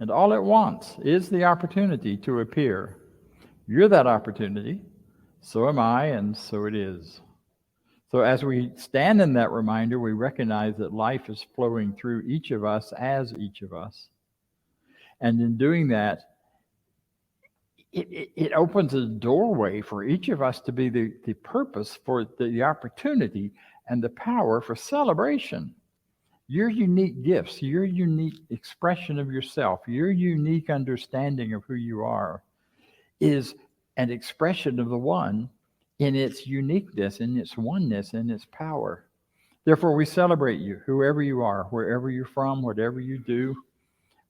and all it wants is the opportunity to appear. You're that opportunity, so am I, and so it is. So as we stand in that reminder, we recognize that life is flowing through each of us as each of us. And in doing that, it opens a doorway for each of us to be the purpose for the opportunity and the power for celebration. Your unique gifts, your unique expression of yourself, your unique understanding of who you are is an expression of the one in its uniqueness, in its oneness, in its power. Therefore, we celebrate you, whoever you are, wherever you're from, whatever you do,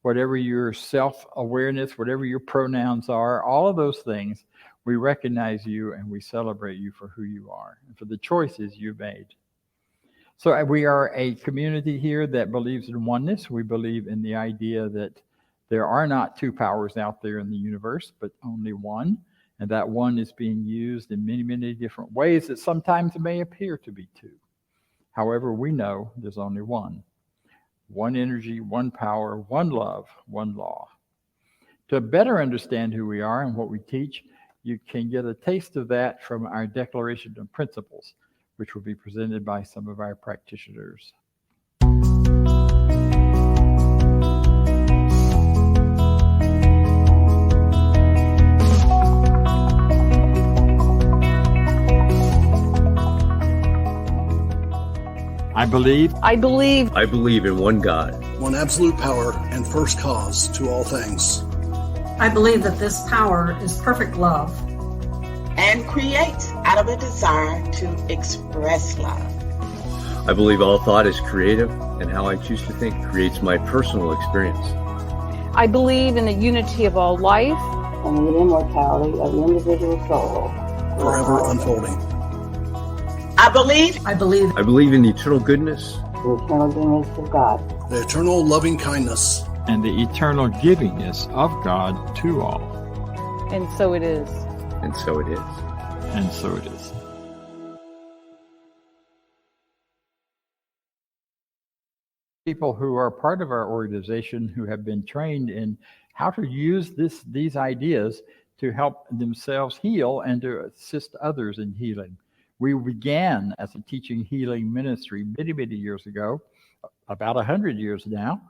whatever your self-awareness, whatever your pronouns are, all of those things, we recognize you and we celebrate you for who you are and for the choices you've made. So we are a community here that believes in oneness. We believe in the idea that there are not two powers out there in the universe, but only one. And that one is being used in many, many different ways that sometimes may appear to be two. However, we know there's only one. One energy, one power, one love, one law. To better understand who we are and what we teach, you can get a taste of that from our Declaration of Principles, which will be presented by some of our practitioners. I believe in one God, one absolute power and first cause to all things. I believe that this power is perfect love and creates out of a desire to express love. I believe all thought is creative, and how I choose to think creates my personal experience. I believe in the unity of all life and the immortality of the individual soul, forever unfolding. I believe in the eternal goodness, the eternal goodness of God, the eternal loving kindness, and the eternal givingness of God to all. And so it is. And so it is. And so it is. People who are part of our organization who have been trained in how to use these ideas to help themselves heal and to assist others in healing. We began as a teaching healing ministry many, many years ago, about 100 years now,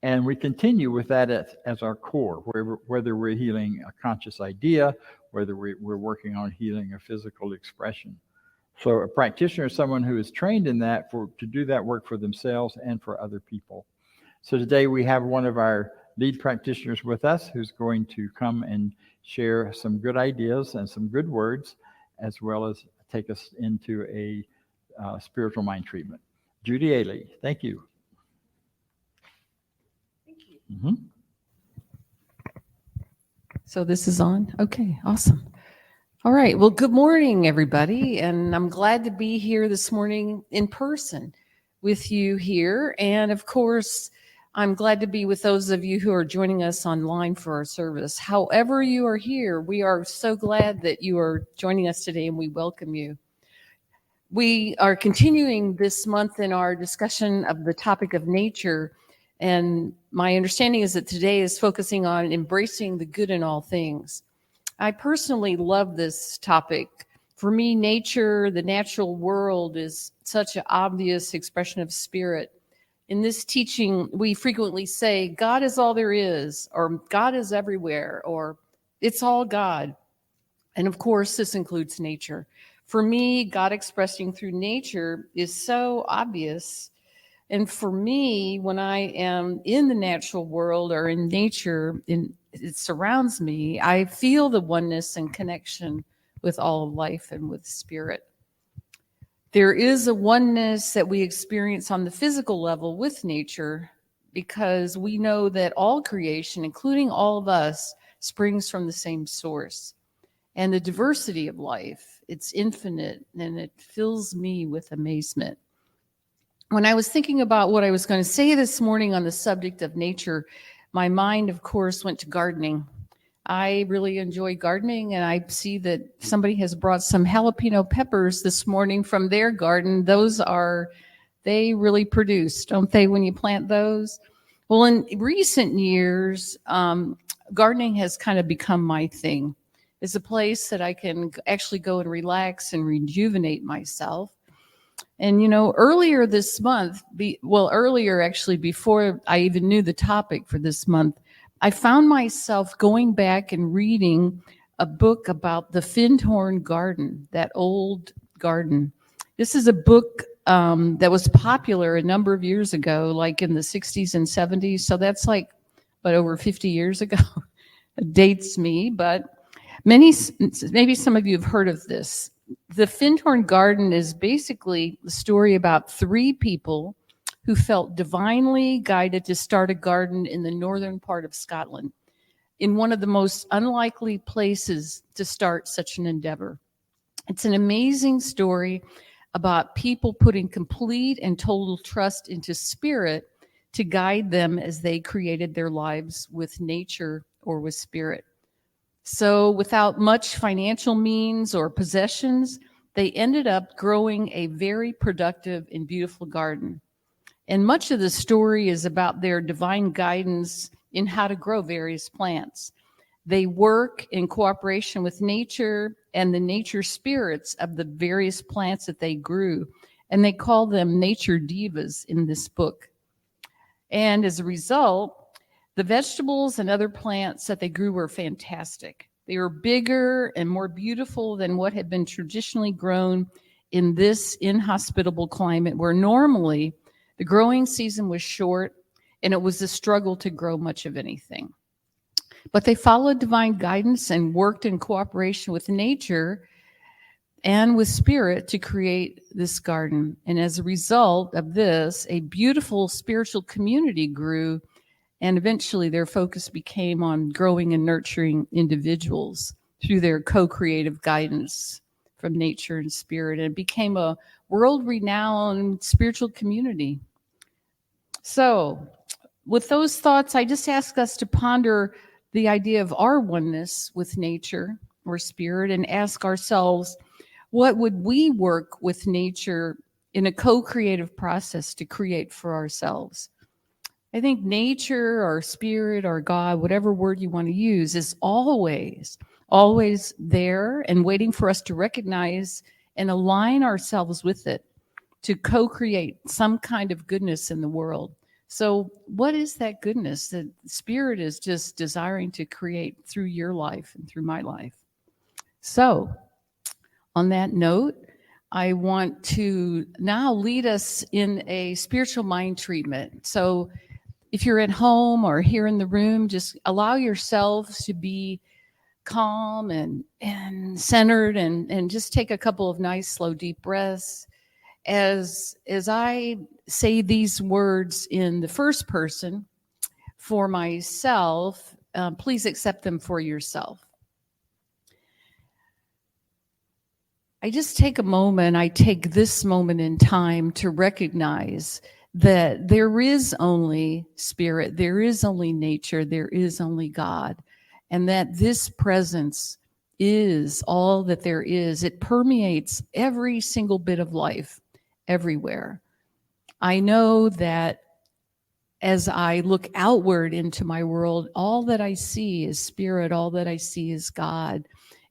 and we continue with that as our core, whether we're healing a conscious idea, whether we're working on healing a physical expression. So a practitioner is someone who is trained in that to do that work for themselves and for other people. So today we have one of our lead practitioners with us who's going to come and share some good ideas and some good words, as well as take us into a spiritual mind treatment. Judy Ailey, thank you. Thank you. Mm-hmm. So this is on? Okay, awesome. All right, well, good morning, everybody. And I'm glad to be here this morning in person with you here. And of course, I'm glad to be with those of you who are joining us online for our service. However you are here, we are so glad that you are joining us today and we welcome you. We are continuing this month in our discussion of the topic of nature. And my understanding is that today is focusing on embracing the good in all things. I personally love this topic. For me, nature, the natural world, is such an obvious expression of spirit. In this teaching, we frequently say, God is all there is, or God is everywhere, or it's all God. And of course, this includes nature. For me, God expressing through nature is so obvious. And for me, when I am in the natural world or in nature, it surrounds me, I feel the oneness and connection with all of life and with spirit. There is a oneness that we experience on the physical level with nature because we know that all creation, including all of us, springs from the same source. And the diversity of life, it's infinite, and it fills me with amazement. When I was thinking about what I was going to say this morning on the subject of nature, my mind, of course, went to gardening. I really enjoy gardening, and I see that somebody has brought some jalapeno peppers this morning from their garden. They really produce, don't they, when you plant those? Well, in recent years, gardening has kind of become my thing. It's a place that I can actually go and relax and rejuvenate myself. And, earlier this month, earlier actually, before I even knew the topic for this month, I found myself going back and reading a book about the Findhorn Garden, that old garden. This is a book that was popular a number of years ago, like in the 60s and 70s. So that's like, over 50 years ago. It dates me, but maybe some of you have heard of this. The Findhorn Garden is basically the story about 3 people who felt divinely guided to start a garden in the northern part of Scotland, in one of the most unlikely places to start such an endeavor. It's an amazing story about people putting complete and total trust into spirit to guide them as they created their lives with nature or with spirit. So without much financial means or possessions, they ended up growing a very productive and beautiful garden. And much of the story is about their divine guidance in how to grow various plants. They work in cooperation with nature and the nature spirits of the various plants that they grew. And they call them nature divas in this book. And as a result, the vegetables and other plants that they grew were fantastic. They were bigger and more beautiful than what had been traditionally grown in this inhospitable climate, where normally the growing season was short and it was a struggle to grow much of anything. But they followed divine guidance and worked in cooperation with nature and with spirit to create this garden. And as a result of this, a beautiful spiritual community grew. And eventually their focus became on growing and nurturing individuals through their co-creative guidance from nature and spirit. And it became a world-renowned spiritual community. So with those thoughts, I just ask us to ponder the idea of our oneness with nature or spirit and ask ourselves, what would we work with nature in a co-creative process to create for ourselves? I think nature or spirit or God, whatever word you want to use, is always there and waiting for us to recognize and align ourselves with it to co-create some kind of goodness in the world. So what is that goodness that spirit is just desiring to create through your life and through my life? So on that note, I want to now lead us in a spiritual mind treatment. So if you're at home or here in the room, just allow yourselves to be calm and centered and just take a couple of nice, slow, deep breaths. As I say these words in the first person for myself, please accept them for yourself. I just take a moment, I take this moment in time to recognize that there is only spirit, there is only nature, there is only God, and that this presence is all that there is. It permeates every single bit of life, everywhere. I know that as I look outward into my world, all that I see is spirit, all that I see is God,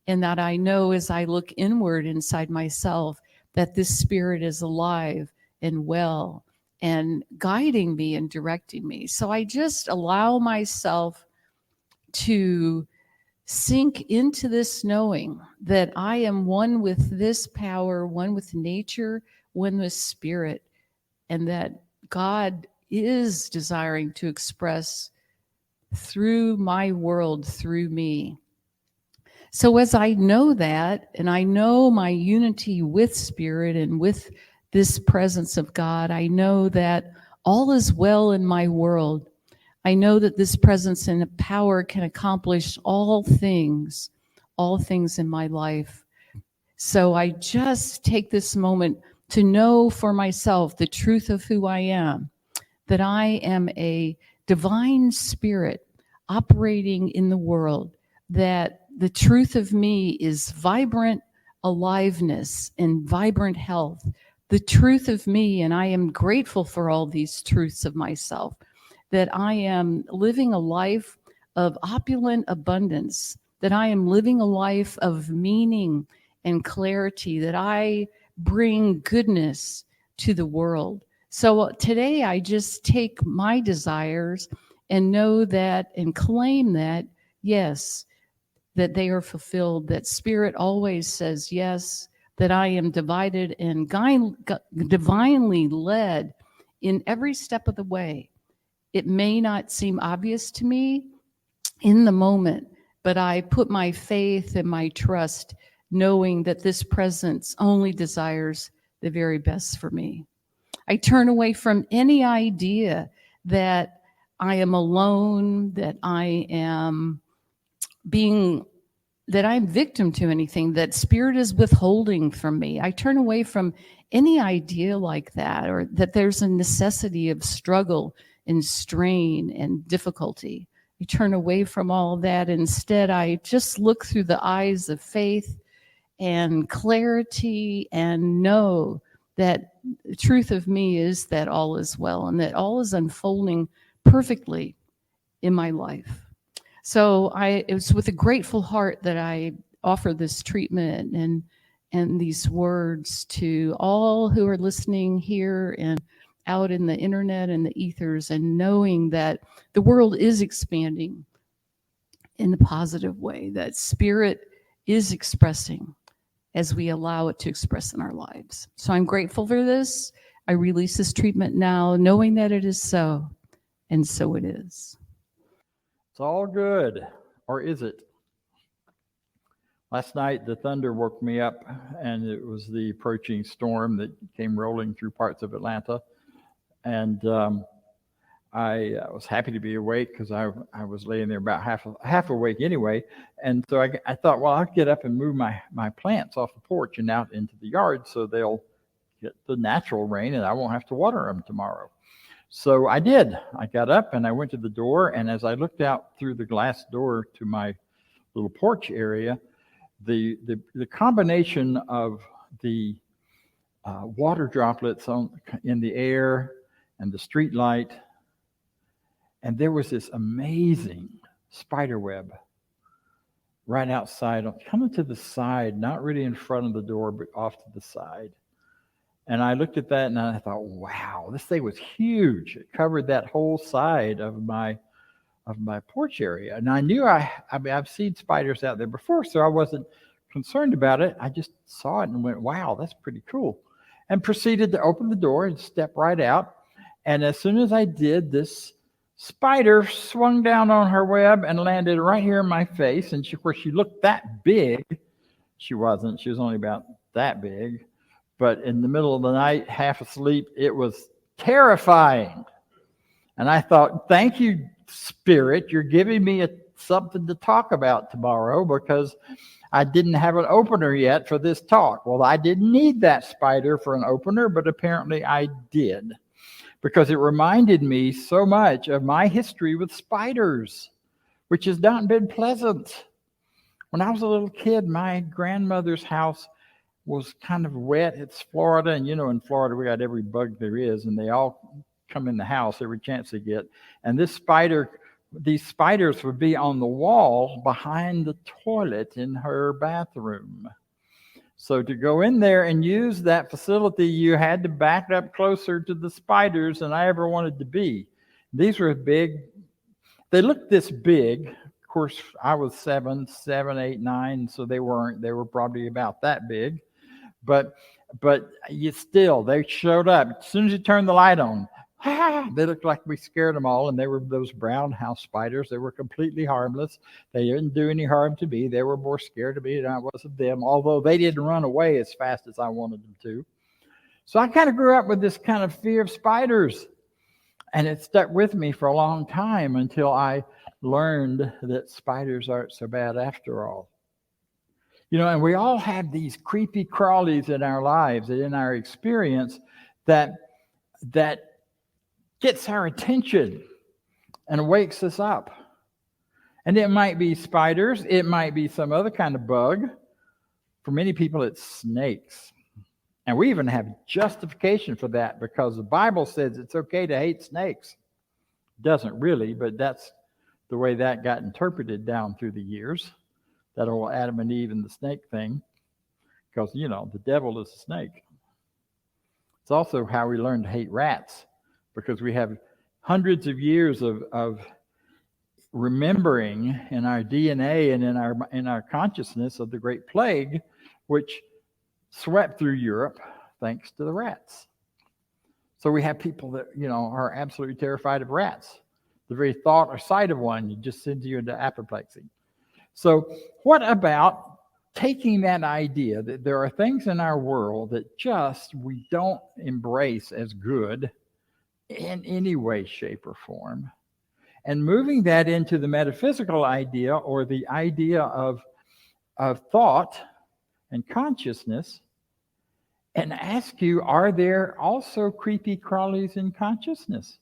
and that I know as I look inward inside myself that this spirit is alive and well and guiding me and directing me. So I just allow myself to sink into this knowing that I am one with this power, one with nature, one with spirit, and that God is desiring to express through my world, through me. So as I know that, and I know my unity with spirit and with this presence of God, I know that all is well in my world. I know that this presence and power can accomplish all things in my life. So I just take this moment to know for myself the truth of who I am, that I am a divine spirit operating in the world, that the truth of me is vibrant aliveness and vibrant health. The truth of me, and I am grateful for all these truths of myself, that I am living a life of opulent abundance, that I am living a life of meaning and clarity, that I bring goodness to the world. So today I just take my desires and know that and claim that, yes, that they are fulfilled, that Spirit always says yes, that I am divided and divinely led in every step of the way. It may not seem obvious to me in the moment, but I put my faith and my trust knowing that this presence only desires the very best for me. I turn away from any idea that I am alone, that I'm victim to anything, that Spirit is withholding from me. I turn away from any idea like that, or that there's a necessity of struggle and strain and difficulty. I turn away from all of that. Instead, I just look through the eyes of faith and clarity and know that the truth of me is that all is well and that all is unfolding perfectly in my life. So it was with a grateful heart that I offer this treatment and these words to all who are listening here and out in the internet and the ethers, and knowing that the world is expanding in a positive way, that Spirit is expressing as we allow it to express in our lives. So I'm grateful for this. I release this treatment now, knowing that it is so, and so it is. It's all good, or is it? Last night, the thunder woke me up, and it was the approaching storm that came rolling through parts of Atlanta. And I was happy to be awake because I was laying there about half awake anyway. And so I thought, well, I'll get up and move my plants off the porch and out into the yard so they'll get the natural rain and I won't have to water them tomorrow. So I did. I got up and I went to the door, and as I looked out through the glass door to my little porch area, the combination of the water droplets in the air and the street light, and there was this amazing spider web right outside, coming to the side, not really in front of the door, but off to the side. And I looked at that and I thought, wow, this thing was huge. It covered that whole side of my porch area. And I knew I've seen spiders out there before, so I wasn't concerned about it. I just saw it and went, wow, that's pretty cool. And proceeded to open the door and step right out. And as soon as I did, this spider swung down on her web and landed right here in my face. And of course, she looked that big. She wasn't. She was only about that big. But in the middle of the night, half asleep, it was terrifying. And I thought, thank you, Spirit. You're giving me something to talk about tomorrow, because I didn't have an opener yet for this talk. Well, I didn't need that spider for an opener, but apparently I did, because it reminded me so much of my history with spiders, which has not been pleasant. When I was a little kid, my grandmother's house was kind of wet. It's Florida, and in Florida we got every bug there is, and they all come in the house every chance they get. And these spiders would be on the wall behind the toilet in her bathroom. So to go in there and use that facility, you had to back up closer to the spiders than I ever wanted to be. These were big. They looked this big. Of course, I was 7, 8, 9, so they weren't. They were probably about that big. But they showed up. As soon as you turned the light on, they looked like we scared them all, and they were those brown house spiders. They were completely harmless. They didn't do any harm to me. They were more scared of me than I was of them, although they didn't run away as fast as I wanted them to. So I kind of grew up with this kind of fear of spiders, and it stuck with me for a long time until I learned that spiders aren't so bad after all. And we all have these creepy crawlies in our lives and in our experience that gets our attention and wakes us up. And it might be spiders. It might be some other kind of bug. For many people, it's snakes. And we even have justification for that, because the Bible says it's okay to hate snakes. Doesn't really, but that's the way that got interpreted down through the years. That whole Adam and Eve and the snake thing, because, the devil is a snake. It's also how we learn to hate rats, because we have hundreds of years of remembering in our DNA and in our consciousness of the Great Plague, which swept through Europe thanks to the rats. So we have people that, are absolutely terrified of rats. The very thought or sight of one just sends you into apoplexy. So what about taking that idea that there are things in our world that just we don't embrace as good in any way, shape, or form, and moving that into the metaphysical idea, or the idea of thought and consciousness, and ask you, are there also creepy crawlies in consciousness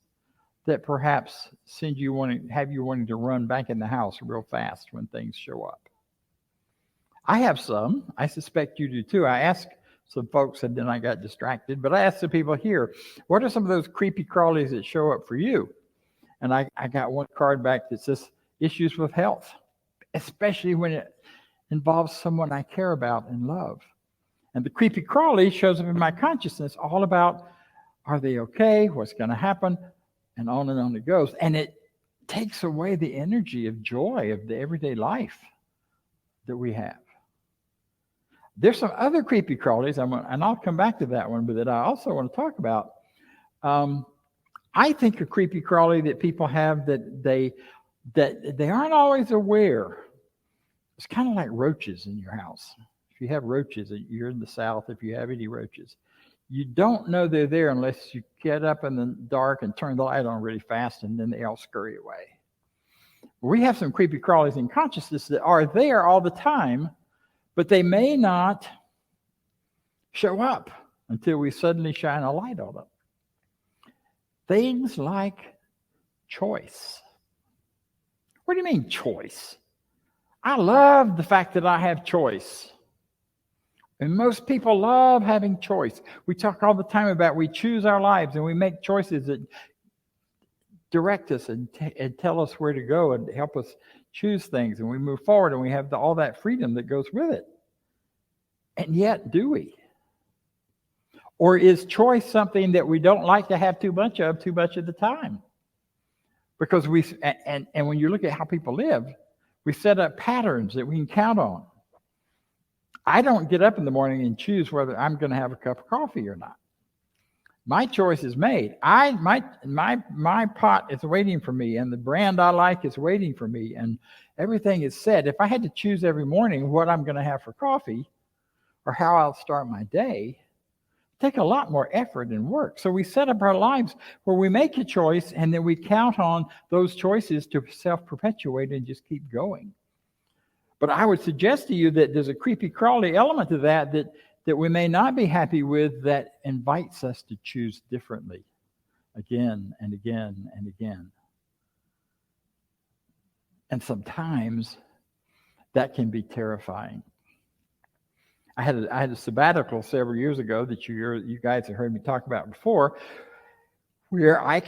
that perhaps have you wanting to run back in the house real fast when things show up? I have some. I suspect you do too. I asked some folks and then I got distracted, but I asked the people here, what are some of those creepy crawlies that show up for you? And I got one card back that says issues with health, especially when it involves someone I care about and love. And the creepy crawly shows up in my consciousness all about, are they okay? What's going to happen? And on it goes. And it takes away the energy of joy of the everyday life that we have. There's some other creepy crawlies, and I'll come back to that one, but that I also want to talk about. I think a creepy crawly that people have that they aren't always aware. It's kind of like roaches in your house. If you have roaches, you're in the South, if you have any roaches, you don't know they're there unless you get up in the dark and turn the light on really fast, and then they all scurry away. We have some creepy crawlies in consciousness that are there all the time, but they may not show up until we suddenly shine a light on them. Things like choice. What do you mean choice? I love the fact that I have choice. And most people love having choice. We talk all the time about we choose our lives and we make choices that direct us and tell us where to go and help us choose things. And we move forward and we have all that freedom that goes with it. And yet, do we? Or is choice something that we don't like to have too much of the time? Because and when you look at how people live, we set up patterns that we can count on. I don't get up in the morning and choose whether I'm going to have a cup of coffee or not. My choice is made. My pot is waiting for me, and the brand I like is waiting for me, and everything is set. If I had to choose every morning what I'm going to have for coffee or how I'll start my day, take a lot more effort and work. So we set up our lives where we make a choice, and then we count on those choices to self-perpetuate and just keep going. But I would suggest to you that there's a creepy crawly element to that we may not be happy with, that invites us to choose differently again and again and again. And sometimes that can be terrifying. I had a sabbatical several years ago that you guys have heard me talk about before, where I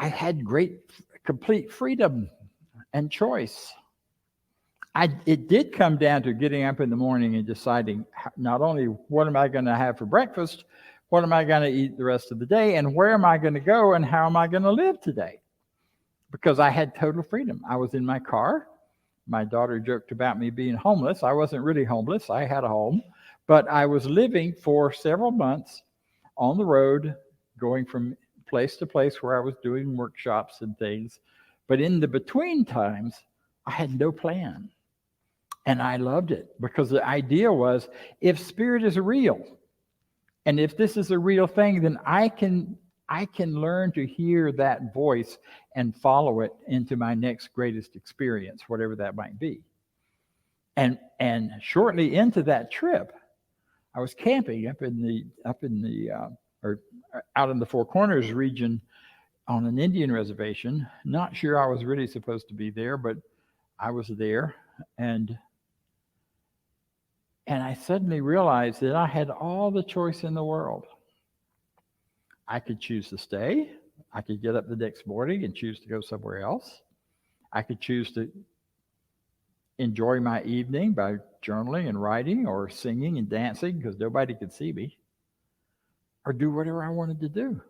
had great complete freedom and choice. It did come down to getting up in the morning and deciding not only what am I going to have for breakfast, what am I going to eat the rest of the day, and where am I going to go, and how am I going to live today? Because I had total freedom. I was in my car. My daughter joked about me being homeless. I wasn't really homeless. I had a home. But I was living for several months on the road, going from place to place where I was doing workshops and things. But in the between times, I had no plan. And I loved it, because the idea was, if spirit is real, and if this is a real thing, then I can learn to hear that voice and follow it into my next greatest experience, whatever that might be. And shortly into that trip, I was camping out in the Four Corners region on an Indian reservation. Not sure I was really supposed to be there, but I was there, and I suddenly realized that I had all the choice in the world. I could choose to stay, I could get up the next morning and choose to go somewhere else. I could choose to enjoy my evening by journaling and writing or singing and dancing because nobody could see me, or do whatever I wanted to do.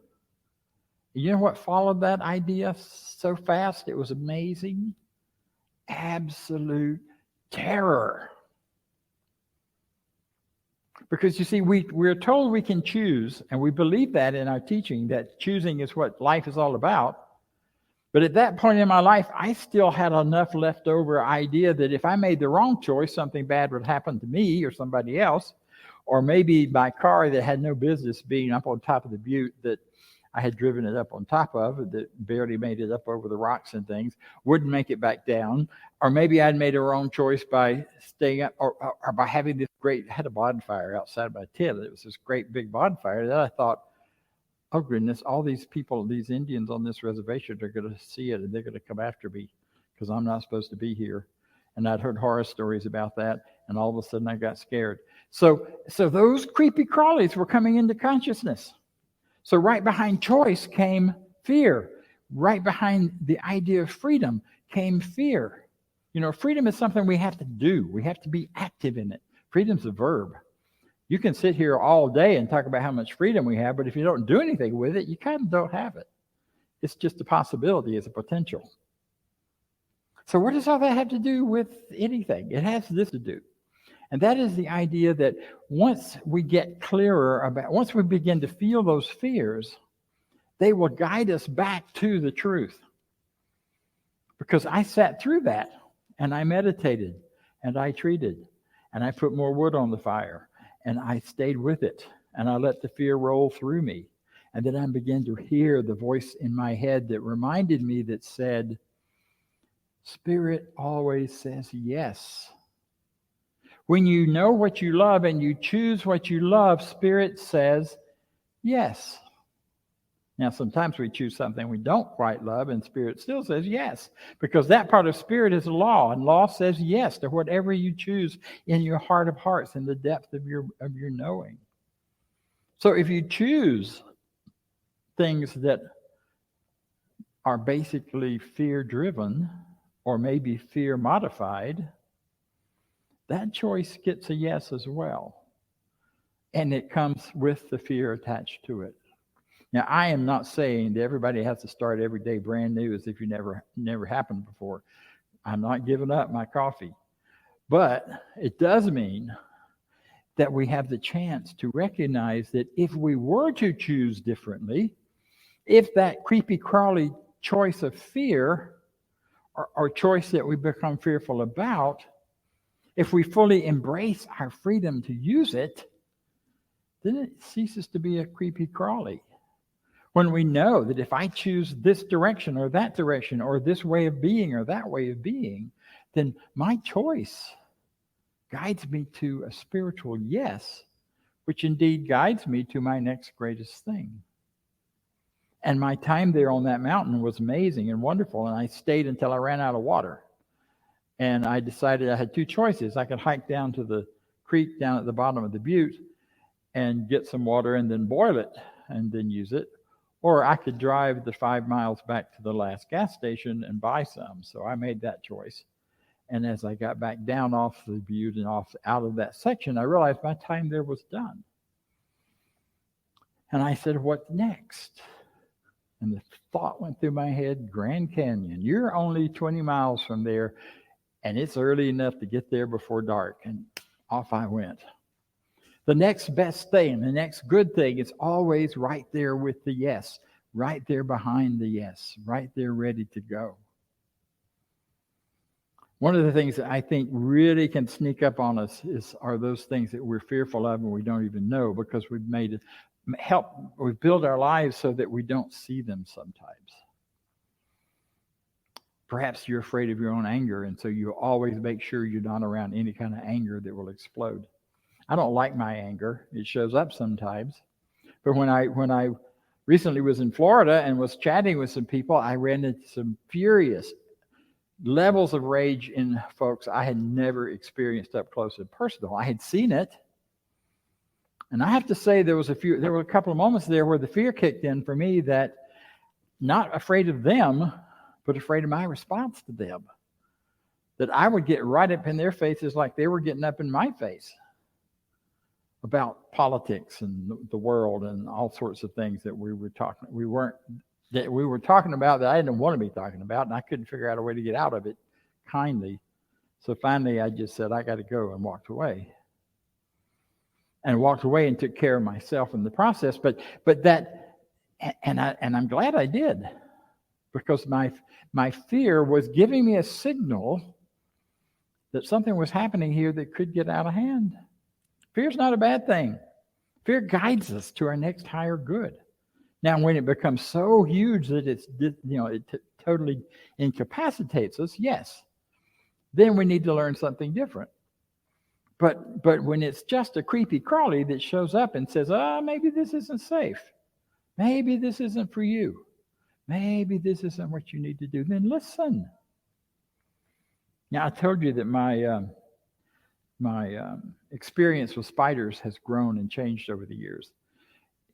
You know what followed that idea so fast? It was amazing. Absolute terror. Because you see, we're told we can choose, and we believe that in our teaching, that choosing is what life is all about. But at that point in my life, I still had enough leftover idea that if I made the wrong choice, something bad would happen to me or somebody else, or maybe my car that had no business being up on top of the butte that I had driven it up on top of, that barely made it up over the rocks and things, wouldn't make it back down. Or maybe I'd made a wrong choice by staying up, or by having this great, had a bonfire outside my tent. It was this great big bonfire that I thought, oh goodness, all these people, these Indians on this reservation are going to see it and they're going to come after me because I'm not supposed to be here. And I'd heard horror stories about that, and all of a sudden I got scared. So those creepy crawlies were coming into consciousness. So right behind choice came fear. Right behind the idea of freedom came fear. You know, freedom is something we have to do. We have to be active in it. Freedom's a verb. You can sit here all day and talk about how much freedom we have, but if you don't do anything with it, you kind of don't have it. It's just a possibility, it's a potential. So what does all that have to do with anything? It has this to do. And that is the idea that once we get clearer about, once we begin to feel those fears, they will guide us back to the truth. Because I sat through that, and I meditated, and I treated, and I put more wood on the fire, and I stayed with it, and I let the fear roll through me. And then I began to hear the voice in my head that reminded me, that said, Spirit always says yes. When you know what you love and you choose what you love, Spirit says yes. Now, sometimes we choose something we don't quite love, and Spirit still says yes, because that part of Spirit is law, and law says yes to whatever you choose in your heart of hearts, in the depth of your knowing. So if you choose things that are basically fear-driven, or maybe fear-modified, that choice gets a yes as well. And it comes with the fear attached to it. Now, I am not saying that everybody has to start every day brand new as if you never happened before. I'm not giving up my coffee. But it does mean that we have the chance to recognize that if we were to choose differently, if that creepy crawly choice of fear or choice that we become fearful about, if we fully embrace our freedom to use it, then it ceases to be a creepy crawly. When we know that if I choose this direction or that direction, or this way of being or that way of being, then my choice guides me to a spiritual yes, which indeed guides me to my next greatest thing. And my time there on that mountain was amazing and wonderful, and I stayed until I ran out of water. And I decided I had two choices. I could hike down to the creek down at the bottom of the butte and get some water and then boil it and then use it. Or I could drive the 5 miles back to the last gas station and buy some. So I made that choice. And as I got back down off the butte and out of that section, I realized my time there was done. And I said, what next? And the thought went through my head, Grand Canyon. You're only 20 miles from there, and it's early enough to get there before dark. And off I went. The next best thing, the next good thing is always right there with the yes, right there behind the yes, right there ready to go. One of the things that I think really can sneak up on us are those things that we're fearful of and we don't even know, because we've we've built our lives so that we don't see them sometimes. Perhaps you're afraid of your own anger, and so you always make sure you're not around any kind of anger that will explode. I don't like my anger. It shows up sometimes. But when I recently was in Florida and was chatting with some people, I ran into some furious levels of rage in folks I had never experienced up close and personal. I had seen it. And I have to say there were a couple of moments there where the fear kicked in for me that not afraid of them, but afraid of my response to them. That I would get right up in their faces like they were getting up in my face about politics and the world and all sorts of things that we were talking about that I didn't want to be talking about, and I couldn't figure out a way to get out of it kindly. So finally I just said, I got to go, and walked away. And walked away and took care of myself in the process. But that, and I'm glad I did, because my fear was giving me a signal that something was happening here that could get out of hand. Fear's not a bad thing. Fear guides us to our next higher good. Now, when it becomes so huge that it totally incapacitates us, yes, then we need to learn something different. But when it's just a creepy crawly that shows up and says, maybe this isn't safe. Maybe this isn't for you. Maybe this isn't what you need to do. Then listen. Now, I told you that my experience with spiders has grown and changed over the years.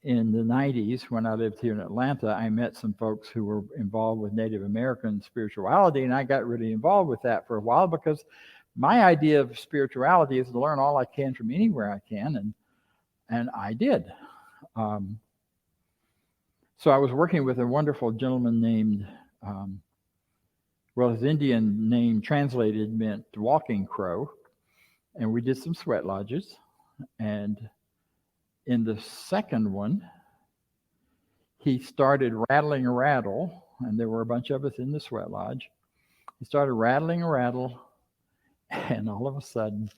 In the 90s, when I lived here in Atlanta, I met some folks who were involved with Native American spirituality, and I got really involved with that for a while, because my idea of spirituality is to learn all I can from anywhere I can, and I did. So I was working with a wonderful gentleman named, his Indian name translated meant walking crow, and we did some sweat lodges. And in the second one, he started rattling a rattle, and there were a bunch of us in the sweat lodge. He started rattling a rattle, and all of a sudden,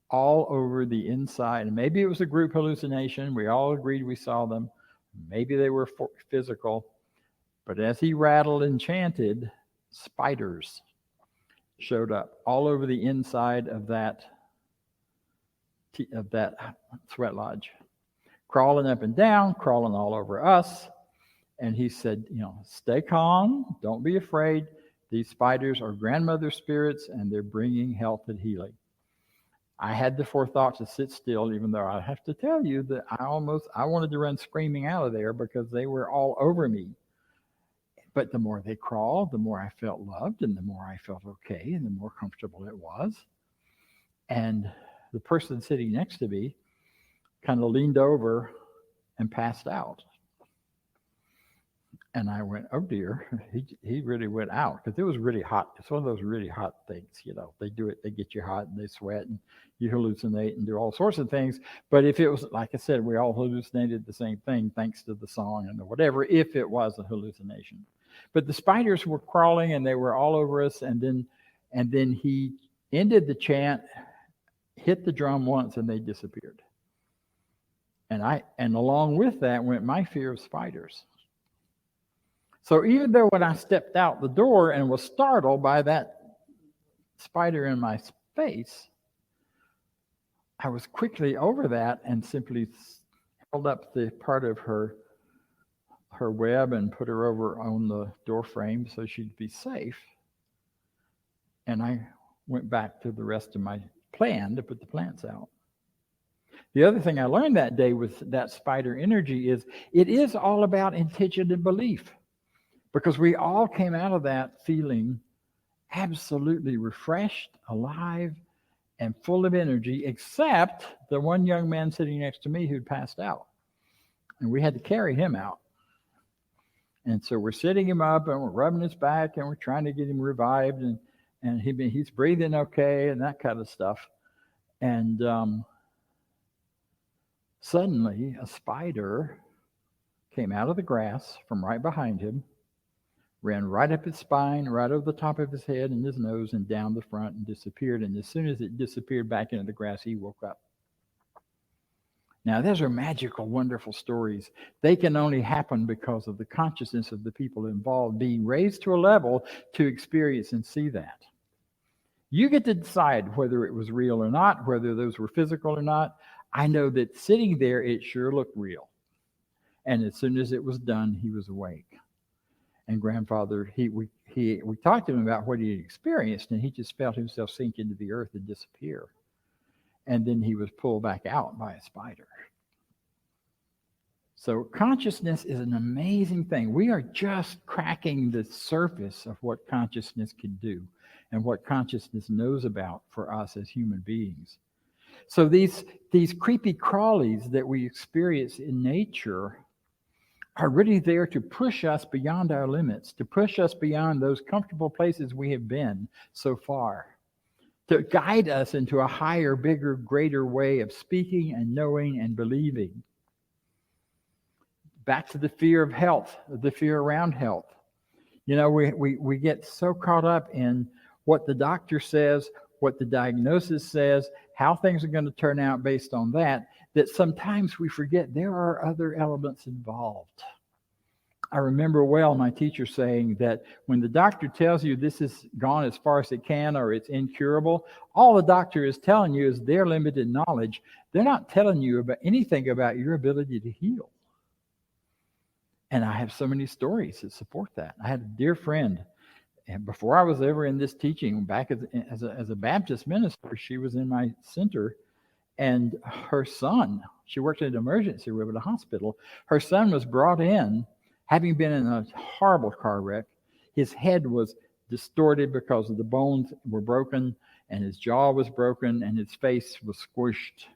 all over the inside, and maybe it was a group hallucination, we all agreed we saw them, maybe they were physical, but as he rattled and chanted, spiders showed up all over the inside of that sweat lodge, crawling up and down, crawling all over us. And he said, stay calm, don't be afraid. These spiders are grandmother spirits, and they're bringing health and healing. I had the forethought to sit still, even though I have to tell you that I wanted to run screaming out of there, because they were all over me. But the more they crawled, the more I felt loved, and the more I felt okay, and the more comfortable it was. And the person sitting next to me kind of leaned over and passed out. And I went, oh dear, he really went out, because it was really hot. It's one of those really hot things, they do it, they get you hot and they sweat and you hallucinate and do all sorts of things. But if it was, like I said, we all hallucinated the same thing thanks to the song and whatever, if it was a hallucination. But the spiders were crawling and they were all over us. And then he ended the chant, hit the drum once, and they disappeared. And along with that went my fear of spiders. So even though when I stepped out the door and was startled by that spider in my face, I was quickly over that and simply held up the part of her web and put her over on the door frame so she'd be safe. And I went back to the rest of my plan to put the plants out. The other thing I learned that day with that spider energy is it is all about intention and belief. Because we all came out of that feeling absolutely refreshed, alive, and full of energy, except the one young man sitting next to me who'd passed out. And we had to carry him out. And so we're sitting him up and we're rubbing his back and we're trying to get him revived, and he's breathing okay and that kind of stuff. And suddenly a spider came out of the grass from right behind him, ran right up his spine, right over the top of his head and his nose, and down the front, and disappeared. And as soon as it disappeared back into the grass, he woke up. Now, those are magical, wonderful stories. They can only happen because of the consciousness of the people involved being raised to a level to experience and see that. You get to decide whether it was real or not, whether those were physical or not. I know that sitting there, it sure looked real. And as soon as it was done, he was awake. And grandfather, we talked to him about what he had experienced, and he just felt himself sink into the earth and disappear. And then he was pulled back out by a spider. So consciousness is an amazing thing. We are just cracking the surface of what consciousness can do and what consciousness knows about for us as human beings. So these creepy crawlies that we experience in nature are really there to push us beyond our limits, to push us beyond those comfortable places we have been so far, to guide us into a higher, bigger, greater way of speaking and knowing and believing. Back to the fear of health, the fear around health. You know, we get so caught up in what the doctor says, what the diagnosis says, how things are going to turn out based on that, that sometimes we forget there are other elements involved. I remember well my teacher saying that when the doctor tells you this is gone as far as it can or it's incurable, all the doctor is telling you is their limited knowledge. They're not telling you about anything about your ability to heal. And I have so many stories that support that. I had a dear friend, and before I was ever in this teaching, back as a Baptist minister, she was in my center, and her son, she worked in an emergency room at a hospital. Her son was brought in, having been in a horrible car wreck. His head was distorted because of the bones were broken, and his jaw was broken, and his face was squished.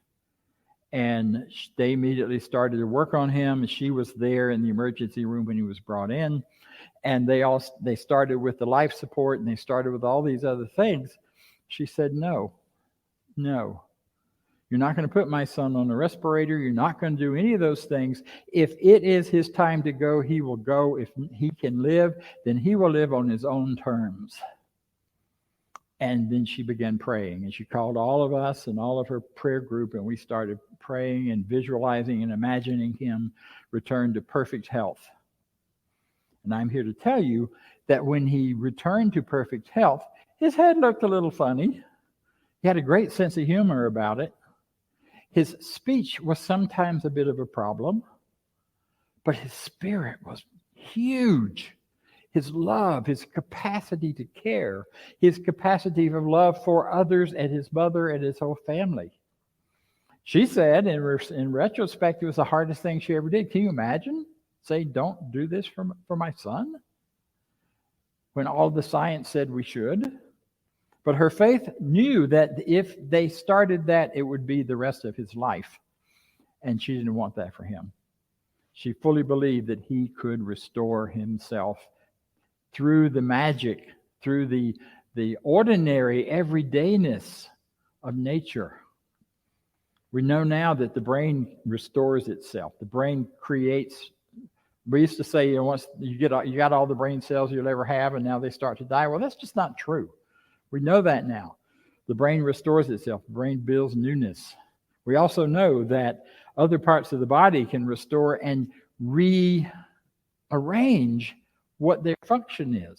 And they immediately started to work on him. And she was there in the emergency room when he was brought in. And they started with the life support, and they started with all these other things. She said, no, you're not going to put my son on a respirator. You're not going to do any of those things. If it is his time to go, he will go. If he can live, then he will live on his own terms. And then she began praying, and she called all of us and all of her prayer group, and we started praying and visualizing and imagining him return to perfect health. And I'm here to tell you that when he returned to perfect health, his head looked a little funny. He had a great sense of humor about it. His speech was sometimes a bit of a problem, but his spirit was huge. His love, his capacity to care, his capacity of love for others and his mother and his whole family. She said, in retrospect, it was the hardest thing she ever did. Can you imagine? Say, don't do this for my son? When all the science said we should. But her faith knew that if they started that, it would be the rest of his life. And she didn't want that for him. She fully believed that he could restore himself through the magic, through the ordinary everydayness of nature. We know now that the brain restores itself. The brain creates. We used to say, once you got all the brain cells you'll ever have, and now they start to die. Well, that's just not true. We know that now. The brain restores itself. The brain builds newness. We also know that other parts of the body can restore and rearrange what their function is.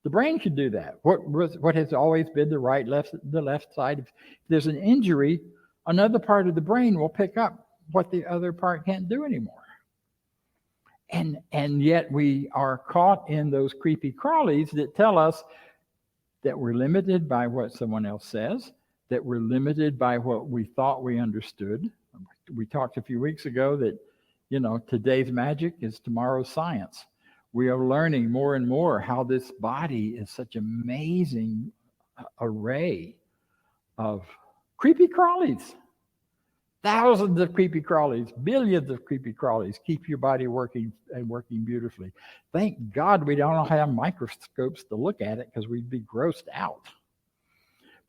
The brain can do that. What has always been the left side. If there's an injury, another part of the brain will pick up what the other part can't do anymore. And yet we are caught in those creepy crawlies that tell us that we're limited by what someone else says, that we're limited by what we thought we understood. We talked a few weeks ago that, today's magic is tomorrow's science. We are learning more and more how this body is such an amazing array of creepy crawlies. Thousands of creepy crawlies, billions of creepy crawlies keep your body working and working beautifully. Thank God we don't have microscopes to look at it, because we'd be grossed out.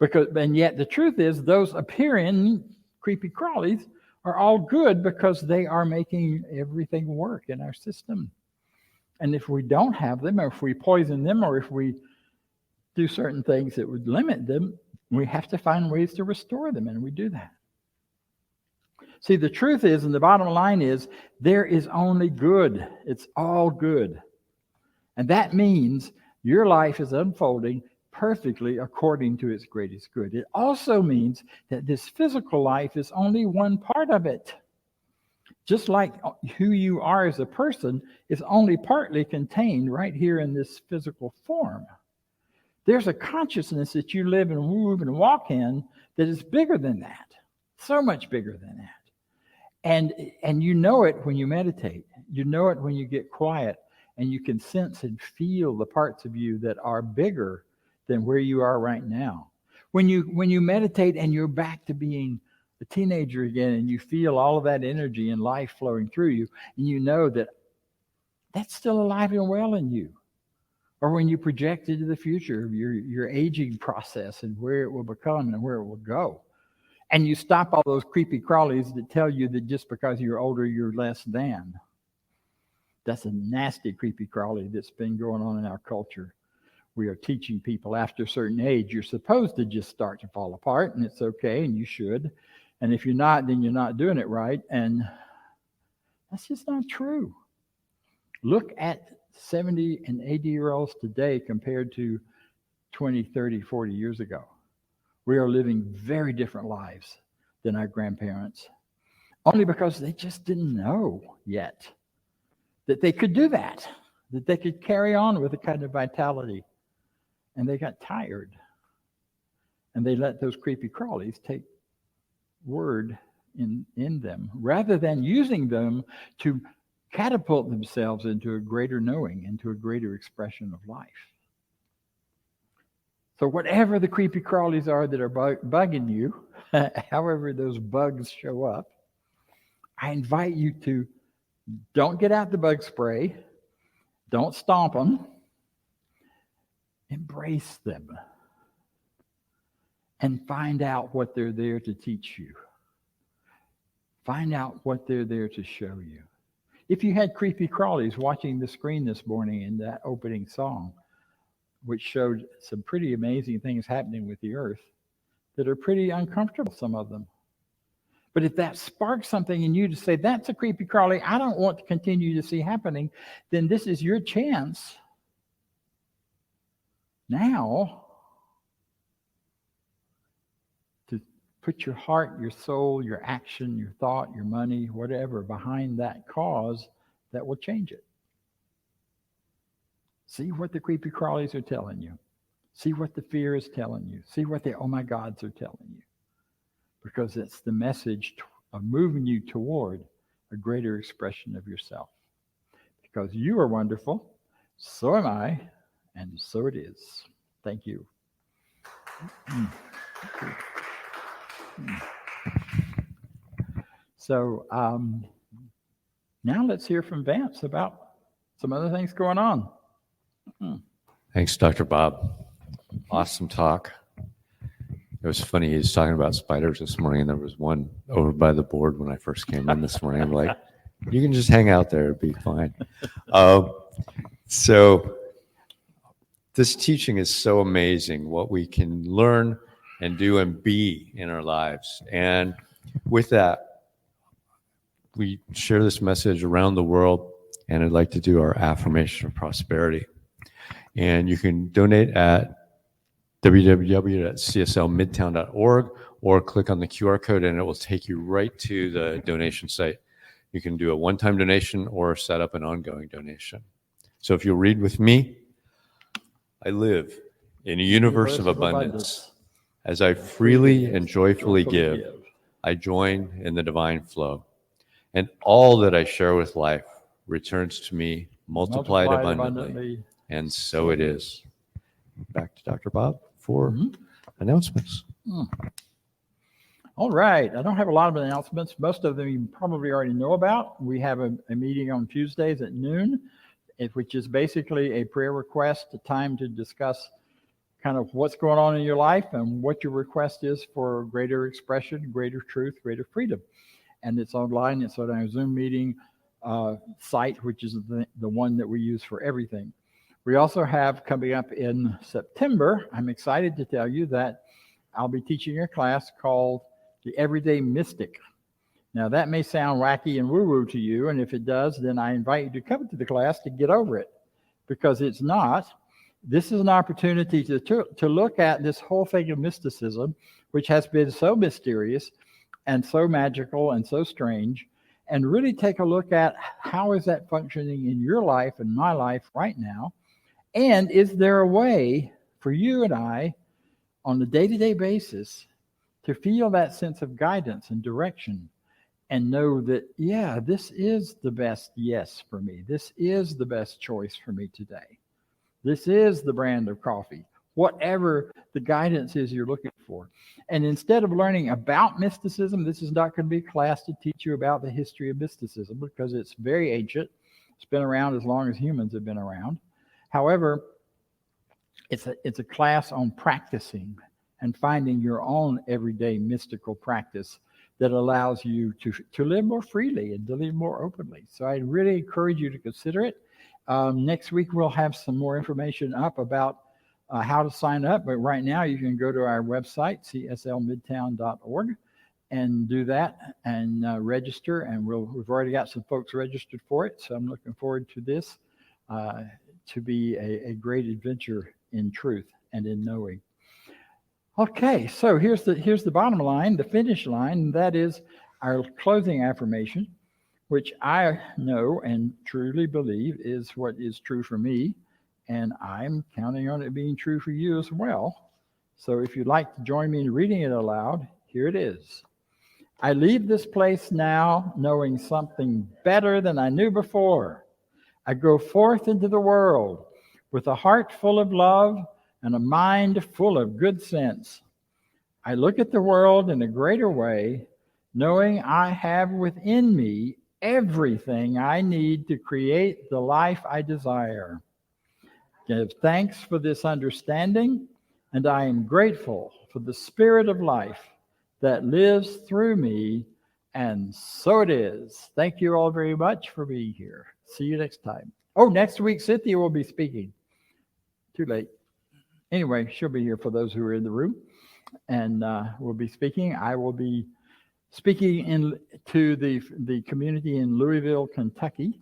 And yet the truth is, those appearing creepy crawlies are all good because they are making everything work in our system. And if we don't have them, or if we poison them, or if we do certain things that would limit them, we have to find ways to restore them, and we do that. See, the truth is, and the bottom line is, there is only good. It's all good. And that means your life is unfolding perfectly according to its greatest good. It also means that this physical life is only one part of it. Just like who you are as a person is only partly contained right here in this physical form. There's a consciousness that you live and move and walk in that is bigger than that, so much bigger than that. And you know it when you meditate. You know it when you get quiet, and you can sense and feel the parts of you that are bigger than where you are right now. When you meditate and you're back to being a teenager again, and you feel all of that energy and life flowing through you, and you know that that's still alive and well in you. Or when you project into the future, your aging process and where it will become and where it will go. And you stop all those creepy crawlies that tell you that just because you're older, you're less than. That's a nasty creepy crawly that's been going on in our culture. We are teaching people after a certain age, you're supposed to just start to fall apart, and it's okay, and you should. And if you're not, then you're not doing it right. And that's just not true. Look at 70 and 80-year-olds today compared to 20, 30, 40 years ago. We are living very different lives than our grandparents, only because they just didn't know yet that they could do that they could carry on with a kind of vitality. And they got tired. And they let those creepy crawlies take word in them, rather than using them to catapult themselves into a greater knowing, into a greater expression of life. So whatever the creepy crawlies are that are bugging you, however those bugs show up, I invite you to don't get out the bug spray, don't stomp them, embrace them, and find out what they're there to teach you. Find out what they're there to show you. If you had creepy crawlies watching the screen this morning in that opening song, which showed some pretty amazing things happening with the earth that are pretty uncomfortable, some of them. But if that sparks something in you to say, that's a creepy crawly I don't want to continue to see happening, then this is your chance now to put your heart, your soul, your action, your thought, your money, whatever, behind that cause that will change it. See what the creepy crawlies are telling you. See what the fear is telling you. See what the oh my gods are telling you. Because it's the message of moving you toward a greater expression of yourself. Because you are wonderful, so am I, and so it is. Thank you. So now let's hear from Vance about some other things going on. Thanks, Dr. Bob. Awesome talk. It was funny, he was talking about spiders this morning, and there was one over by the board when I first came in this morning. I'm like, you can just hang out there, it'll be fine. So this teaching is so amazing, what we can learn and do and be in our lives. And with that, we share this message around the world, and I'd like to do our affirmation of prosperity. And you can donate at www.cslmidtown.org or click on the QR code and it will take you right to the donation site. You can do a one-time donation or set up an ongoing donation. So if you'll read with me, I live in a universe of abundance. As I freely and joyfully give, I join in the divine flow. And all that I share with life returns to me multiplied abundantly. And so it is. Back to Dr. Bob for announcements. All right. I don't have a lot of announcements. Most of them you probably already know about. We have a meeting on Tuesdays at noon, which is basically a prayer request, a time to discuss kind of what's going on in your life and what your request is for greater expression, greater truth, greater freedom. And it's online. It's on our Zoom meeting site, which is the one that we use for everything. We also have coming up in September, I'm excited to tell you that I'll be teaching a class called The Everyday Mystic. Now that may sound wacky and woo-woo to you, and if it does, then I invite you to come to the class to get over it, because it's not. This is an opportunity to look at this whole thing of mysticism, which has been so mysterious and so magical and so strange, and really take a look at how is that functioning in your life and my life right now. And is there a way for you and I on a day-to-day basis to feel that sense of guidance and direction and know that, yeah, this is the best yes for me. This is the best choice for me today. This is the brand of coffee, whatever the guidance is you're looking for. And instead of learning about mysticism, this is not going to be a class to teach you about the history of mysticism, because it's very ancient. It's been around as long as humans have been around. However, it's a class on practicing and finding your own everyday mystical practice that allows you to live more freely and to live more openly. So I really encourage you to consider it. Next week, we'll have some more information up about how to sign up. But right now, you can go to our website, cslmidtown.org, and do that and register. And we've already got some folks registered for it. So I'm looking forward to this to be a great adventure in truth and in knowing. Okay, so here's the bottom line, the finish line, and that is our closing affirmation, which I know and truly believe is what is true for me, and I'm counting on it being true for you as well. So if you'd like to join me in reading it aloud, here it is. I leave this place now knowing something better than I knew before. I go forth into the world with a heart full of love and a mind full of good sense. I look at the world in a greater way, knowing I have within me everything I need to create the life I desire. Give thanks for this understanding, and I am grateful for the spirit of life that lives through me, and so it is. Thank you all very much for being here. See you next time. Oh, next week, Cynthia will be speaking. Too late. Anyway, she'll be here for those who are in the room, and we'll be speaking. I will be speaking to the community in Louisville, Kentucky,